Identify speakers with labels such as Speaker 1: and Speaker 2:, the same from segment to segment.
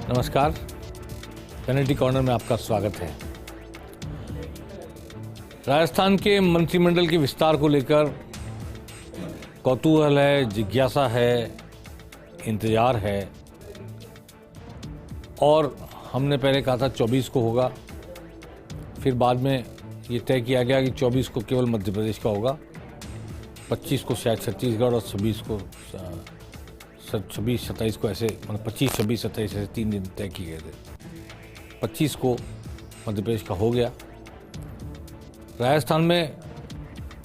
Speaker 1: नमस्कार, penalty corner में आपका स्वागत है। राजस्थान के मंत्रिमंडल के विस्तार को लेकर कौतूहल है, जिज्ञासा है, इंतजार है और हमने पहले कहा था 24 को होगा, फिर बाद में ये तय किया गया कि 24 को केवल मध्य प्रदेश का होगा, 25 को शायद छत्तीसगढ़ और 26 को 27 को ऐसे, मतलब 25, 26, 27 ऐसे 3 दिन तय किए गए थे। 25 को मध्य प्रदेश का हो गया। राजस्थान में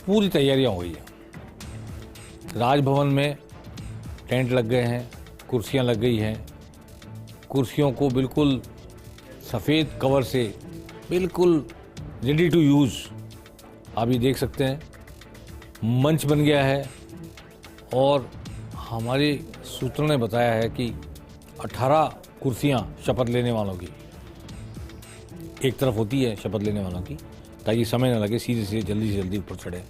Speaker 1: पूरी तैयारियां हो गई हैं। राजभवन में टेंट लग गए हैं, कुर्सियां लग गई हैं, कुर्सियों को बिल्कुल सफ़ेद कवर से बिल्कुल रेडी टू यूज़ आप ये देख सकते हैं। मंच बन गया है और हमारे सूत्रों ने बताया है कि 18 कुर्सियां शपथ लेने वालों की एक तरफ होती है, शपथ लेने वालों की, ताकि समय न लगे, सीधे से जल्दी ऊपर चढ़े।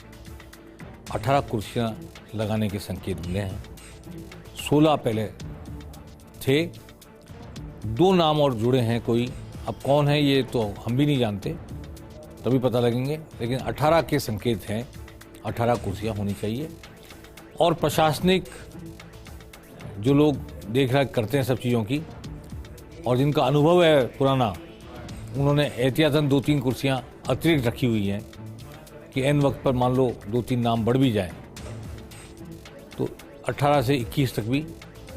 Speaker 1: 18 कुर्सियां लगाने के संकेत मिले हैं। 16 पहले थे, 2 नाम और जुड़े हैं। कोई अब कौन है ये तो हम भी नहीं जानते, तभी पता लगेंगे, लेकिन 18 के संकेत हैं। 18 कुर्सियां होनी चाहिए और प्रशासनिक जो लोग देख रेख करते हैं सब चीज़ों की और जिनका अनुभव है पुराना, उन्होंने एहतियातन 2-3 कुर्सियां अतिरिक्त रखी हुई हैं कि एन वक्त पर मान लो 2-3 नाम बढ़ भी जाए तो 18 से 21 तक भी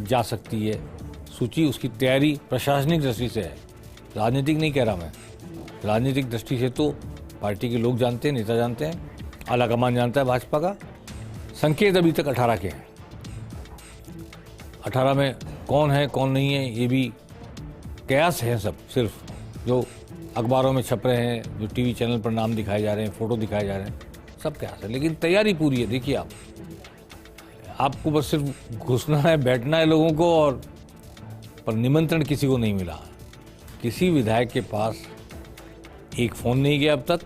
Speaker 1: जा सकती है सूची। उसकी तैयारी प्रशासनिक दृष्टि से है, राजनीतिक नहीं कह रहा मैं। राजनीतिक दृष्टि से तो पार्टी के लोग जानते हैं, नेता जानते हैं, आलाकमान जानता है भाजपा का। संकेत अभी तक 18 के हैं। 18 में कौन है कौन नहीं है ये भी कयास है, सब सिर्फ जो अखबारों में छप रहे हैं, जो टीवी चैनल पर नाम दिखाए जा रहे हैं, फोटो दिखाए जा रहे हैं, सब कयास है, लेकिन तैयारी पूरी है। देखिए आपको बस सिर्फ घुसना है, बैठना है लोगों को, और पर निमंत्रण किसी को नहीं मिला। किसी विधायक के पास एक फ़ोन नहीं गया अब तक।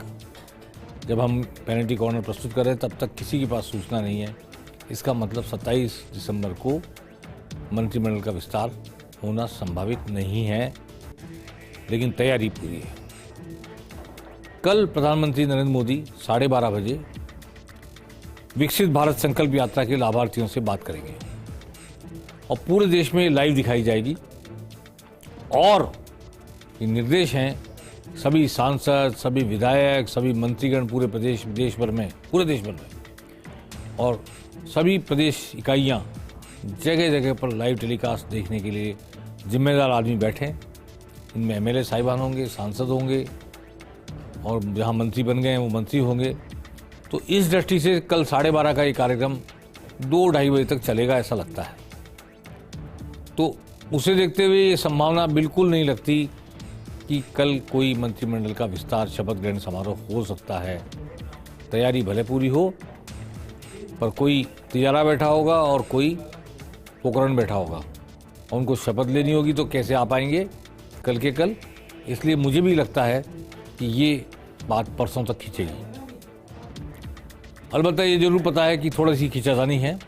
Speaker 1: जब हम पेनल्टी कॉर्नर प्रस्तुत कर रहे हैं तब तक किसी के पास सूचना नहीं है। इसका मतलब 27 दिसंबर को मंत्रिमंडल का विस्तार होना संभावित नहीं है, लेकिन तैयारी पूरी है। कल प्रधानमंत्री नरेंद्र मोदी 12:30 बजे विकसित भारत संकल्प यात्रा के लाभार्थियों से बात करेंगे और पूरे देश में लाइव दिखाई जाएगी। और ये निर्देश हैं सभी सांसद, सभी विधायक, सभी मंत्रीगण पूरे देश भर में और सभी प्रदेश इकाइयां जगह जगह पर लाइव टेलीकास्ट देखने के लिए जिम्मेदार आदमी बैठे। इनमें एमएलए साहिबान होंगे, सांसद होंगे और जहां मंत्री बन गए हैं वो मंत्री होंगे। तो इस दृष्टि से कल 12:30 का ये कार्यक्रम 2-2:30 बजे तक चलेगा ऐसा लगता है। तो उसे देखते हुए ये संभावना बिल्कुल नहीं लगती कि कल कोई मंत्रिमंडल का विस्तार शपथ ग्रहण समारोह हो सकता है। तैयारी भले पूरी हो, पर कोई तिजारा बैठा होगा और कोई पोकरण बैठा होगा और उनको शपथ लेनी होगी, तो कैसे आ पाएंगे कल के कल। इसलिए मुझे भी लगता है कि ये बात परसों तक खींचेगी। अलबत्ता ये जरूर पता है कि थोड़ी सी खींचातानी है,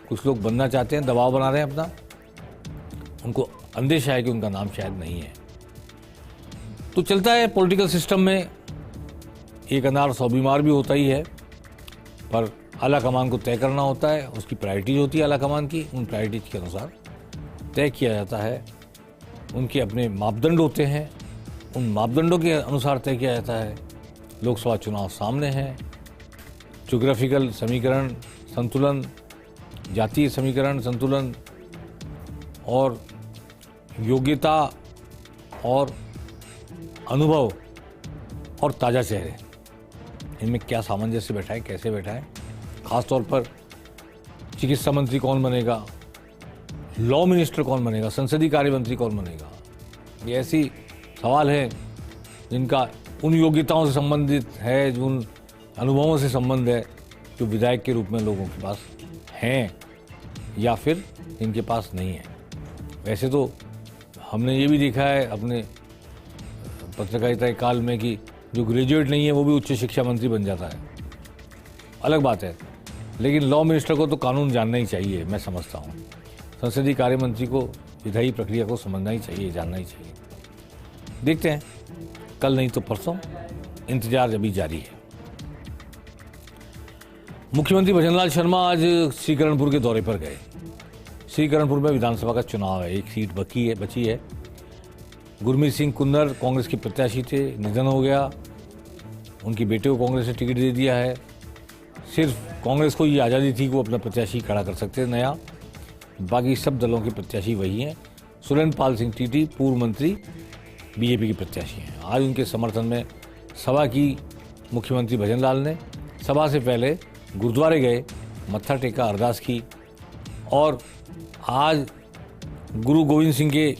Speaker 1: कुछ लोग बनना चाहते हैं, दबाव बना रहे हैं अपना। उनको अंदेशा है कि उनका नाम शायद नहीं है। तो चलता है पॉलिटिकल सिस्टम में, एक अनार 100 बीमार भी होता ही है, पर आला कमान को तय करना होता है। उसकी प्रायोरिटीज होती है आला कमान की, उन प्रायोरिटीज के अनुसार तय किया जाता है। उनके अपने मापदंड होते हैं, उन मापदंडों के अनुसार तय किया जाता है। लोकसभा चुनाव सामने हैं, ज्योग्राफिकल समीकरण संतुलन, जातीय समीकरण संतुलन और योग्यता और अनुभव और ताज़ा चेहरे, इनमें क्या सामंजस्य बैठा है, कैसे बैठा है। खासतौर पर चिकित्सा मंत्री कौन बनेगा, लॉ मिनिस्टर कौन बनेगा, संसदीय कार्य मंत्री कौन बनेगा, ये ऐसी सवाल हैं जिनका उन योग्यताओं से संबंधित है, जो उन अनुभवों से संबंध है जो विधायक के रूप में लोगों के पास हैं या फिर इनके पास नहीं है। वैसे तो हमने ये भी देखा है अपने पत्रकारिता काल में कि जो ग्रेजुएट नहीं है वो भी उच्च शिक्षा मंत्री बन जाता है, अलग बात है। लेकिन लॉ मिनिस्टर को तो कानून जानना ही चाहिए, मैं समझता हूँ। संसदीय कार्य मंत्री को विधायी प्रक्रिया को समझना ही चाहिए, जानना ही चाहिए। देखते हैं, कल नहीं तो परसों, इंतजार अभी जारी है। मुख्यमंत्री भजनलाल शर्मा आज श्रीकरणपुर के दौरे पर गए। श्रीकरणपुर में विधानसभा का चुनाव है, एक सीट बची है। गुरमीत सिंह कुन्नर कांग्रेस के प्रत्याशी थे, निधन हो गया। उनके बेटे को कांग्रेस ने टिकट दे दिया है। सिर्फ कांग्रेस को ये आज़ादी थी कि वो अपना प्रत्याशी खड़ा कर सकते हैं नया, बाकी सब दलों के प्रत्याशी वही हैं। सुरेंद्र पाल सिंह टीटी पूर्व मंत्री बीजेपी के प्रत्याशी हैं। आज उनके समर्थन में सभा की मुख्यमंत्री भजनलाल ने। सभा से पहले गुरुद्वारे गए, मत्था टेका, अरदास की, और आज गुरु गोविंद सिंह के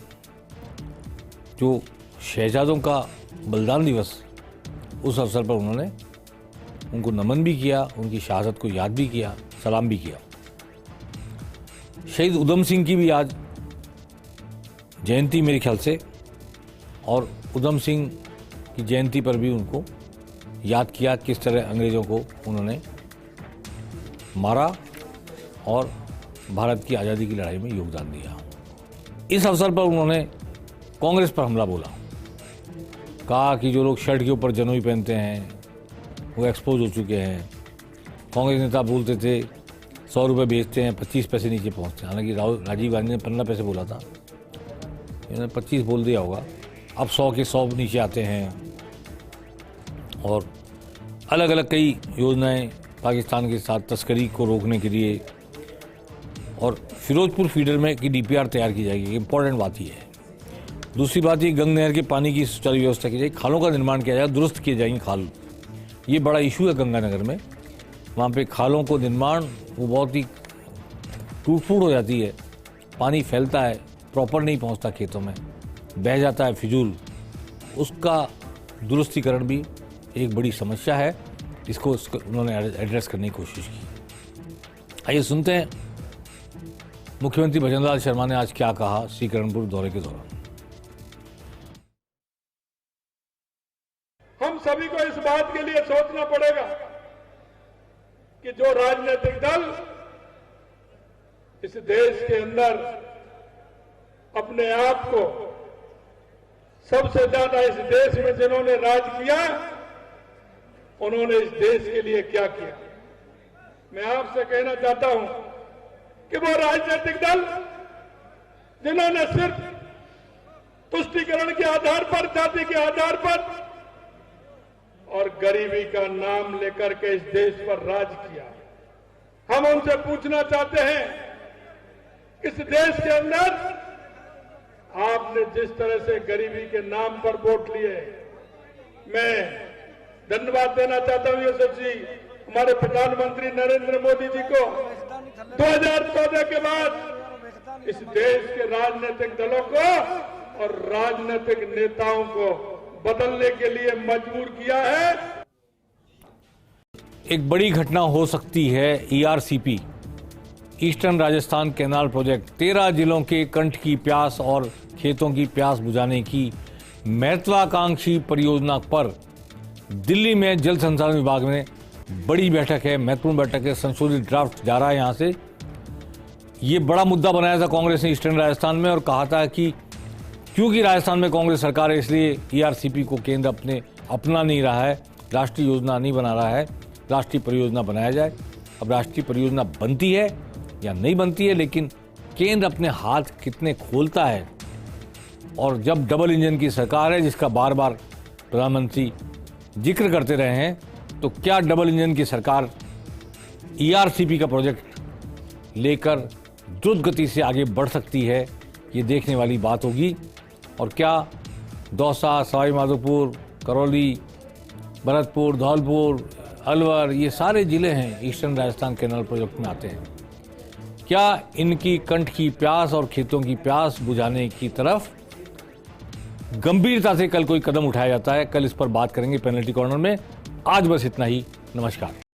Speaker 1: जो शहजादों का बलिदान दिवस, उस अवसर पर उन्होंने उनको नमन भी किया, उनकी शहादत को याद भी किया, सलाम भी किया। शहीद उधम सिंह की भी आज जयंती मेरे ख्याल से, और उधम सिंह की जयंती पर भी उनको याद किया, किस तरह अंग्रेज़ों को उन्होंने मारा और भारत की आज़ादी की लड़ाई में योगदान दिया। इस अवसर पर उन्होंने कांग्रेस पर हमला बोला, कहा कि जो लोग शर्ट के ऊपर जनोई पहनते हैं वो एक्सपोज हो चुके हैं। कांग्रेस नेता बोलते थे 100 रुपये बेचते हैं, 25 पैसे नीचे पहुंचते हैं। हालांकि राजीव गांधी ने 15 पैसे बोला था, इन्होंने 25 बोल दिया होगा। अब 100 के 100 नीचे आते हैं, और अलग अलग कई योजनाएं पाकिस्तान के साथ तस्करी को रोकने के लिए, और फिरोजपुर फीडर में की डीपीआर तैयार की जाएगी। इंपॉर्टेंट बात यह है। दूसरी बात, ये गंग नहर के पानी की सुचारू व्यवस्था की जाएगी, खालों का निर्माण किया जाएगा, दुरुस्त किए जाएंगे खाल। ये बड़ा इशू है गंगानगर में, वहाँ पे खालों को निर्माण वो बहुत ही टूट फूट हो जाती है, पानी फैलता है, प्रॉपर नहीं पहुँचता खेतों में, बह जाता है फिजूल। उसका दुरुस्तीकरण भी एक बड़ी समस्या है, इसको उन्होंने एड्रेस करने की कोशिश की। आइए सुनते हैं मुख्यमंत्री भजनलाल शर्मा ने आज क्या कहा श्रीकरणपुर दौरे के दौरान।
Speaker 2: हम सभी को इस बात के लिए सोचना पड़ेगा कि जो राजनीतिक दल इस देश के अंदर अपने आप को सबसे ज्यादा इस देश में जिन्होंने राज किया, उन्होंने इस देश के लिए क्या किया। मैं आपसे कहना चाहता हूं कि वो राजनीतिक दल जिन्होंने सिर्फ तुष्टीकरण के आधार पर, जाति के आधार पर और गरीबी का नाम लेकर के इस देश पर राज किया, हम उनसे पूछना चाहते हैं, इस देश के अंदर आपने जिस तरह से गरीबी के नाम पर वोट लिए, मैं धन्यवाद देना चाहता हूं यूसुफ जी, हमारे प्रधानमंत्री नरेंद्र मोदी जी को 2014 के बाद इस देश के राजनीतिक दलों को और राजनीतिक नेताओं को बदलने के लिए मजबूर किया है।
Speaker 1: एक बड़ी घटना हो सकती है। ERCP, eastern Rajasthan canal project, 13 जिलों के कंठ की प्यास और खेतों की प्यास बुझाने की महत्वाकांक्षी परियोजना पर दिल्ली में जल संसाधन विभाग में बड़ी बैठक है, महत्वपूर्ण बैठक है। संशोधित ड्राफ्ट जा रहा है यहाँ से। ये बड़ा मुद्दा बनाया था कांग्रेस ने ईस्टर्न राजस्थान में, और कहा था कि क्योंकि राजस्थान में कांग्रेस सरकार है, इसलिए ईआरसीपी को केंद्र अपना नहीं रहा है, राष्ट्रीय योजना नहीं बना रहा है, राष्ट्रीय परियोजना बनाया जाए। अब राष्ट्रीय परियोजना बनती है या नहीं बनती है, लेकिन केंद्र अपने हाथ कितने खोलता है। और जब डबल इंजन की सरकार है, जिसका बार बार प्रधानमंत्री जिक्र करते रहे हैं, तो क्या डबल इंजन की सरकार ईआरसीपी का प्रोजेक्ट लेकर द्रुत गति से आगे बढ़ सकती है, ये देखने वाली बात होगी। और क्या दौसा, सवाई माधोपुर, करौली, भरतपुर, धौलपुर, अलवर, ये सारे जिले हैं ईस्टर्न राजस्थान कैनाल प्रोजेक्ट में आते हैं, क्या इनकी कंठ की प्यास और खेतों की प्यास बुझाने की तरफ गंभीरता से कल कोई कदम उठाया जाता है? कल इस पर बात करेंगे पेनल्टी कॉर्नर में। आज बस इतना ही। नमस्कार।